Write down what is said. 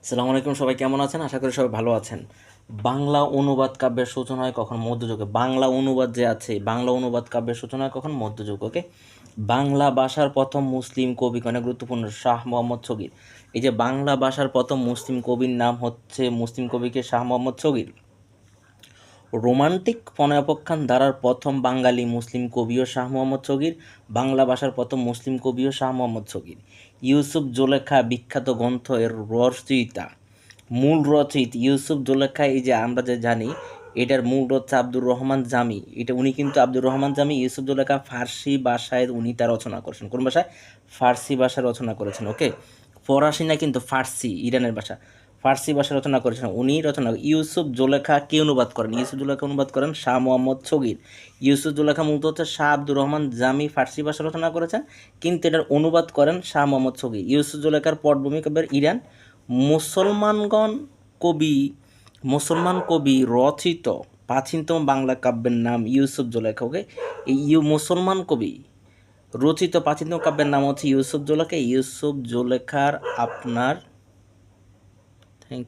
আসসালামু আলাইকুম, সবাই কেমন আছেন? আশা করি সবাই ভালো আছেন। বাংলা অনুবাদ কাব্যের সূচনা হয় কখন? মধ্যযুগে। বাংলা অনুবাদ যে আছে, বাংলা অনুবাদ কাব্যের সূচনা হয় কখন? মধ্যযুগ। ওকে। বাংলা ভাষার প্রথম মুসলিম কবি, অনেক গুরুত্বপূর্ণ, শাহ মোহাম্মদ ছগির। এই যে বাংলা ভাষার প্রথম মুসলিম কবির নাম হচ্ছে, মুসলিম কবিকে শাহ মোহাম্মদ ছগির। রোমান্টিক প্রণয়াখ্যান ধারার প্রথম বাঙালি মুসলিম কবিও শাহ মোহাম্মদ ছগির। বাংলা ভাষার প্রথম মুসলিম কবিও শাহ মোহাম্মদ ছগির। ইউসুফ জুলেখা বিখ্যাত গ্রন্থ এর রচয়িতা, মূল রচয়িতা ইউসুফ জুলেখা। এই যে আমরা যে জানি, এটার মূল হচ্ছে আব্দুর রহমান জামি। উনি কিন্তু আব্দুর রহমান জামি। ইউসুফ জুলেখা ফার্সি ভাষায় উনি তা রচনা করেছেন। কোন ভাষায়? ফার্সি ভাষা রচনা করেছেন। ওকে। ফরাসি না, কিন্তু ফার্সি, ইরানের ভাষা। ফার্সি ভাষা রচনা করেছেন উনি। ইউসুফ জুলেখা কে অনুবাদ করেন? ইউসুফ জুলেখা অনুবাদ করেন শাহ মোহাম্মদ ছগির। ইউসুফ জুলেখা মূলত হচ্ছে শাহ আব্দুর রহমান জামি, ফার্সি ভাষা রচনা করেছেন, কিন্তু এটার অনুবাদ করেন শাহ মোহাম্মদ ছগির। ইউসুফ জুলেখার পটভূমি কাব্যের ইরান। মুসলমানগণ কবি মুসলমান কবি রচিত প্রাচীনতম বাংলা কাব্যের নাম ইউসুফ জুলেখা। ওকে। এই মুসলমান কবি রচিত প্রাচীনতম কাব্যের নাম হচ্ছে ইউসুফ জুলেখা। ইউসুফ জুলেখার আপনার থ্যাংক